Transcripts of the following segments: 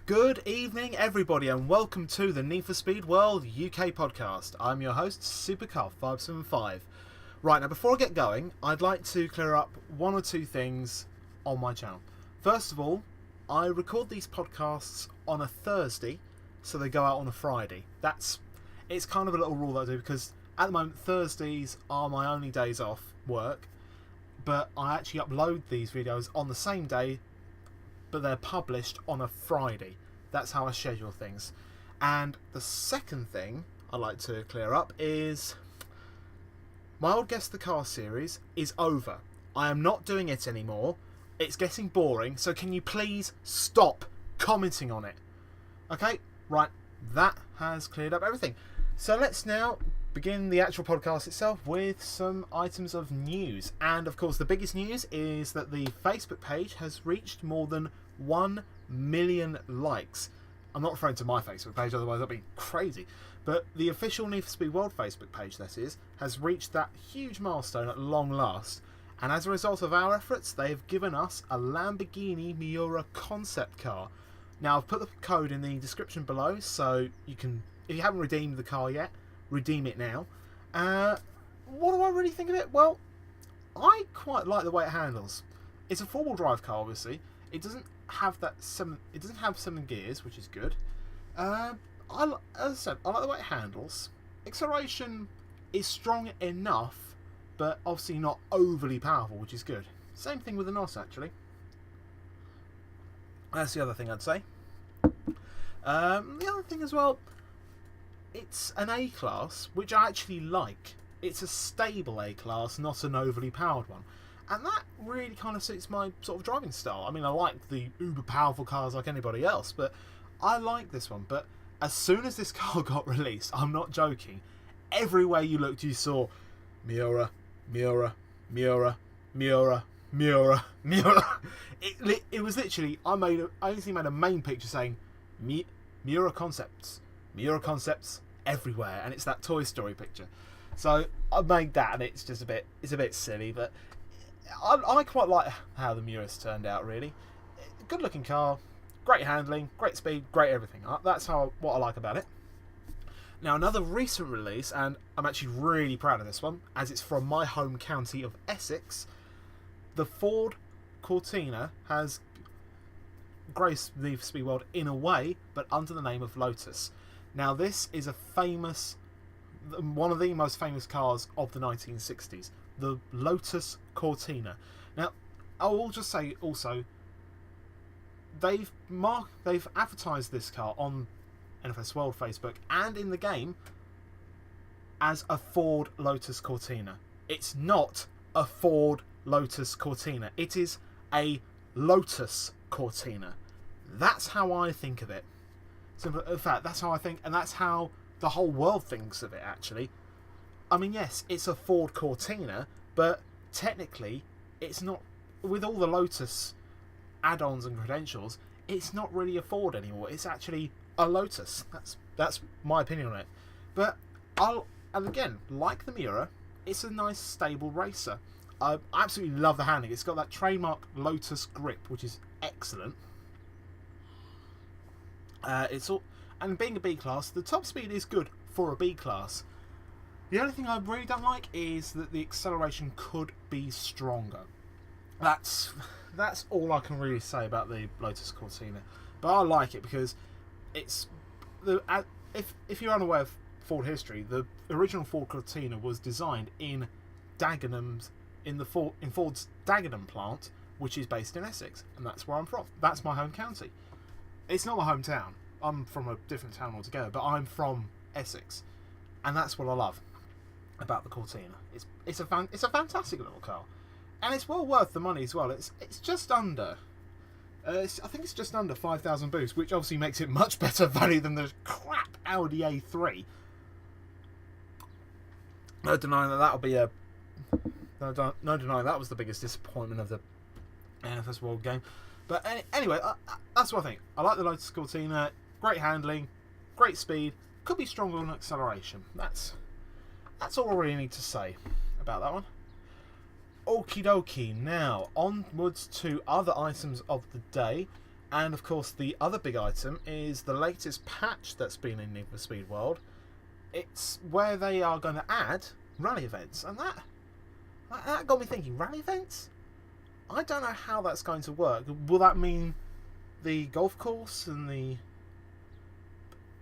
Good evening, everybody, and welcome to the Need for Speed World UK podcast. I'm your host, Supercar575. Right, now before I get going, I'd like to clear up one or two things on my channel. First of all, I record these podcasts on a Thursday, so they go out on a Friday. It's kind of a little rule that I do, because at the moment Thursdays are my only days off work, but I actually upload these videos on the same day, but they're published on a Friday. That's how I schedule things. And the second thing I'd like to clear up is my old Guess the Car series is over. I am not doing it anymore. It's getting boring, so can you please stop commenting on it? Okay, right, that has cleared up everything. So let's now begin the actual podcast itself with some items of news. And of course the biggest news is that the Facebook page has reached more than 1 million likes. I'm not referring to my Facebook page, otherwise that'd be crazy. But the official Need for Speed World Facebook page, that is, has reached that huge milestone at long last. And as a result of our efforts, they have given us a Lamborghini Miura concept car. Now I've put the code in the description below, so you can, if you haven't redeemed the car yet, redeem it now. What do I really think of it? Well, I quite like the way it handles. It's a four-wheel drive car, obviously. It doesn't have seven gears, which is good. As I said, I like the way it handles. Acceleration is strong enough, but obviously not overly powerful, which is good. Same thing with the NOS, actually. That's the other thing I'd say. The other thing as well, it's an A-Class, which I actually like. It's a stable A-Class, not an overly powered one. And that really kind of suits my sort of driving style. I mean, I like the uber powerful cars like anybody else, but I like this one. But as soon as this car got released, I'm not joking, everywhere you looked you saw Miura, Miura, Miura, Miura, Miura, Miura. It was literally, I actually made a main picture saying Miura Concepts everywhere, and it's that Toy Story picture. So I made that, and it's just a bit silly, but I quite like how the Miura's turned out, really. Good looking car, great handling, great speed, great everything. That's what I like about it. Now, another recent release, and I'm actually really proud of this one, as it's from my home county of Essex. The Ford Cortina has graced the Need for Speed World in a way, but under the name of Lotus. Now, this is one of the most famous cars of the 1960s. The Lotus Cortina. Now, I will just say also, they've advertised this car on NFS World Facebook and in the game as a Ford Lotus Cortina. It's not a Ford Lotus Cortina. It is a Lotus Cortina. That's how I think of it. In fact, that's how I think, and that's how the whole world thinks of it, actually. I mean, yes, it's a Ford Cortina, but technically, it's not. With all the Lotus add-ons and credentials, it's not really a Ford anymore. It's actually a Lotus. That's my opinion on it. But and again, like the Miura, it's a nice, stable racer. I absolutely love the handling. It's got that trademark Lotus grip, which is excellent. And being a B class, the top speed is good for a B class. The only thing I really don't like is that the acceleration could be stronger. That's all I can really say about the Lotus Cortina. But I like it because it's if you're unaware of Ford history, the original Ford Cortina was designed in Dagenham's in Ford's Dagenham plant, which is based in Essex, and that's where I'm from. That's my home county. It's not my hometown. I'm from a different town altogether, but I'm from Essex, and that's what I love about the Cortina. It's a fantastic little car, and it's well worth the money as well. It's just under, I think it's just under 5,000 boost, which obviously makes it much better value than the crap Audi A3. No denying that'll be a no denying that was the biggest disappointment of the NFS World game. But anyway, that's what I think. I like the Lotus Cortina. Great handling, great speed. Could be stronger on acceleration. That's all I really need to say about that one. Okie dokie, now onwards to other items of the day. And of course, the other big item is the latest patch that's been in Need for Speed World. It's where they are going to add rally events, and that got me thinking, rally events? I don't know how that's going to work. Will that mean the golf course and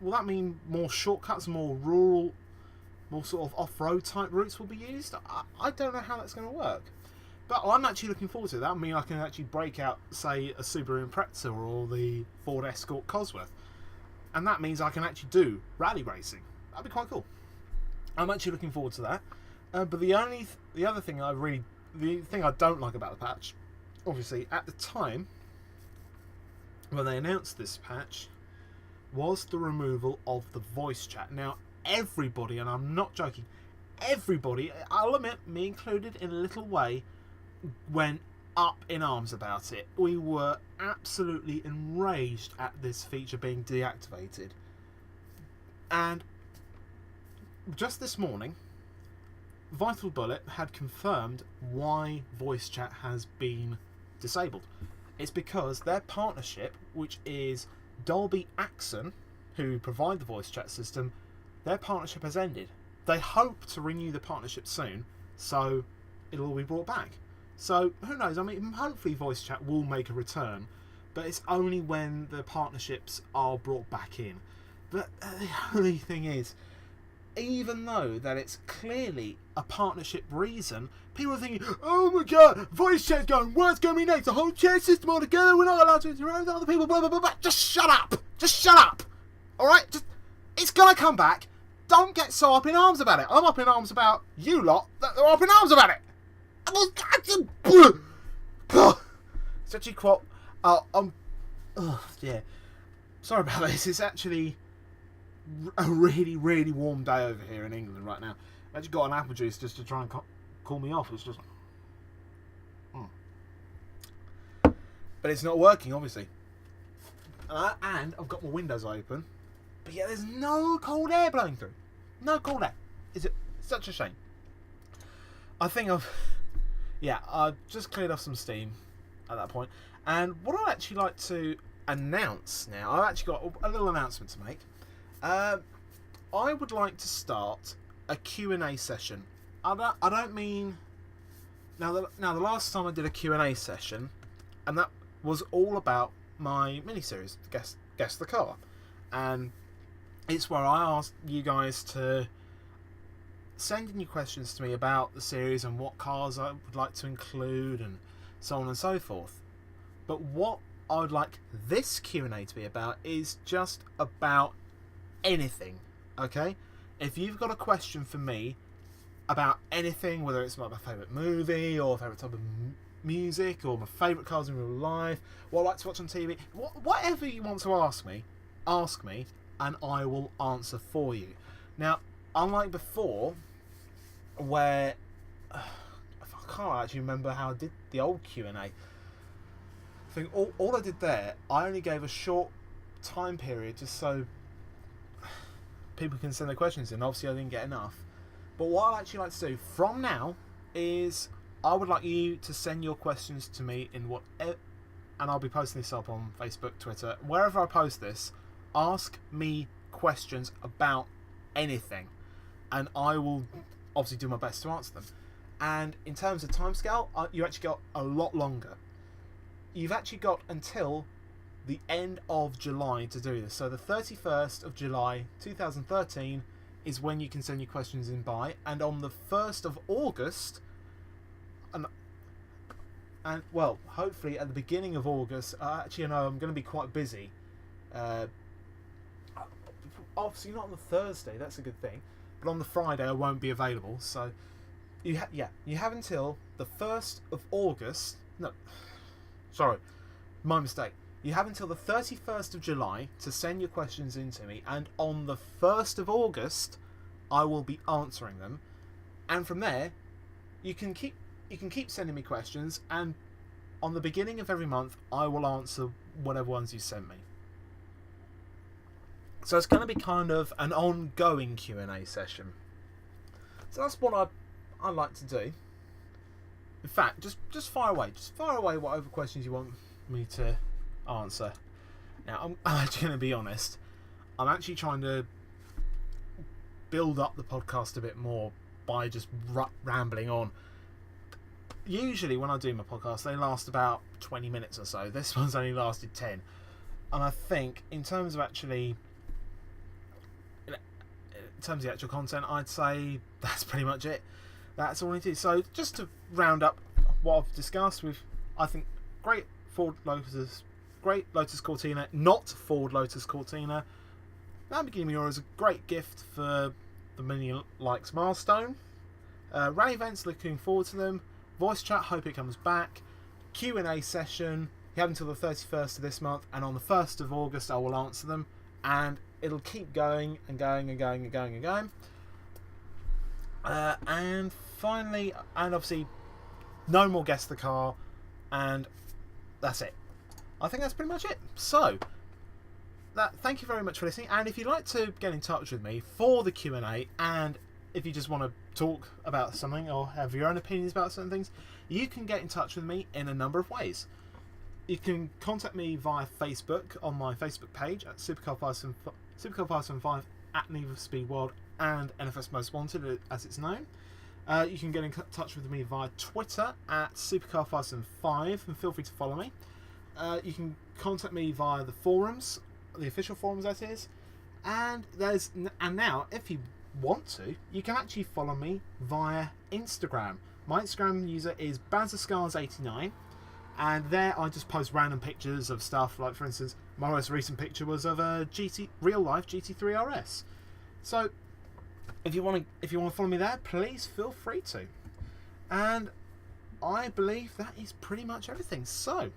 will that mean more shortcuts, more rural, more sort of off-road type routes will be used? I don't know how that's going to work. But I'm actually looking forward to that. I mean, I can actually break out, say, a Subaru Impreza or the Ford Escort Cosworth. And that means I can actually do rally racing. That'd be quite cool. I'm actually looking forward to that. But the other thing the thing I don't like about the patch, obviously, at the time when they announced this patch, was the removal of the voice chat. Now, everybody, and I'm not joking, everybody, I'll admit, me included in a little way, went up in arms about it. We were absolutely enraged at this feature being deactivated. And just this morning, Vital Bullet had confirmed why voice chat has been disabled. It's because their partnership, which is Dolby Axon, who provide the voice chat system, their partnership has ended. They hope to renew the partnership soon, so it'll all be brought back. So, who knows? I mean, hopefully voice chat will make a return, but it's only when the partnerships are brought back in. But the only thing is, even though that it's clearly a partnership reason, people are thinking, oh my god, voice chat's going, what's going to be next? The whole chat system all together, we're not allowed to interact with other people, blah, blah, blah, blah. Just shut up! Just shut up! Alright? It's going to come back. Don't get so up in arms about it. I'm up in arms about you lot that are up in arms about it. It's actually quite... yeah. Sorry about this. It's actually a really, really warm day over here in England right now. I actually got an apple juice just to try and cool me off. It's just... But it's not working, obviously. And I've got my windows open. But yeah, there's no cold air blowing through. No cold air. Is it such a shame? I think I've just cleared off some steam at that point. And what I'd actually like to announce now, I've actually got a little announcement to make. I would like to start a Q&A session. I don't mean... Now, the last time I did a Q&A session, and that was all about my miniseries, Guess the Car. And it's where I asked you guys to send in your questions to me about the series and what cars I would like to include and so on and so forth. But what I would like this Q&A to be about is just about anything, okay? If you've got a question for me about anything, whether it's about my favourite movie or favourite type of music or my favourite cars in real life, what I like to watch on TV, whatever you want to ask me and I will answer for you. Now, unlike before, where I can't actually remember how I did the old Q&A. I think all I did there, I only gave a short time period just so people can send their questions in. Obviously, I didn't get enough. But what I'd actually like to do from now is I would like you to send your questions to me in whatever, and I'll be posting this up on Facebook, Twitter, wherever I post this. Ask me questions about anything, and I will obviously do my best to answer them. And in terms of timescale, you actually got a lot longer. You've actually got until the end of July to do this. So the 31st of July 2013 is when you can send your questions in by, and on the 1st of August, and well, hopefully at the beginning of August, actually, no, I'm going to be quite busy. Obviously not on the Thursday, that's a good thing, but on the Friday I won't be available. So you have until the 1st of August. No, sorry, my mistake. You have until the 31st of July to send your questions in to me, and on the 1st of August I will be answering them. And from there, you can keep sending me questions, and on the beginning of every month I will answer whatever ones you send me. So it's going to be kind of an ongoing Q&A session. So that's what I like to do. In fact, just fire away. Just fire away whatever questions you want me to answer. Now, I'm actually going to be honest. I'm actually trying to build up the podcast a bit more by just rambling on. Usually when I do my podcast, they last about 20 minutes or so. This one's only lasted 10. And I think, in terms of the actual content, I'd say that's pretty much it. That's all it is. So, just to round up what I've discussed with, I think, great Lotus Cortina, not Ford Lotus Cortina. Lamborghini Miura is a great gift for the Million Likes milestone. Rally events, looking forward to them. Voice chat, hope it comes back. Q&A session, you have until the 31st of this month, and on the 1st of August I will answer them, and it'll keep going and going and going and going and going. And finally, and obviously, no more Guess the Car, and that's it. I think that's pretty much it. So, thank you very much for listening, and if you'd like to get in touch with me for the Q&A, and if you just want to talk about something or have your own opinions about certain things, you can get in touch with me in a number of ways. You can contact me via Facebook on my Facebook page at Supercar 575 at Need for Speed World and NFS Most Wanted as it's known. You can get in touch with me via Twitter at Supercar 575 and feel free to follow me. You can contact me via the forums, the official forums that is, and now if you want to, you can actually follow me via Instagram. My Instagram user is Bazascars89, and there I just post random pictures of stuff. Like, for instance, my most recent picture was of a real life GT3 RS. So if you want to follow me there, please feel free to. And I believe that is pretty much everything. So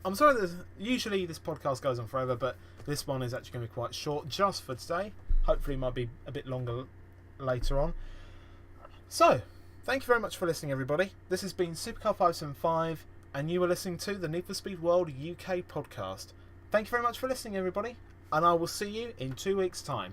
I'm sorry that usually this podcast goes on forever, but this one is actually going to be quite short just for today. Hopefully it might be a bit longer later on. So, thank you very much for listening, everybody. This has been Supercar 575, and you were listening to the Need for Speed World UK podcast. Thank you very much for listening, everybody, and I will see you in 2 weeks' time.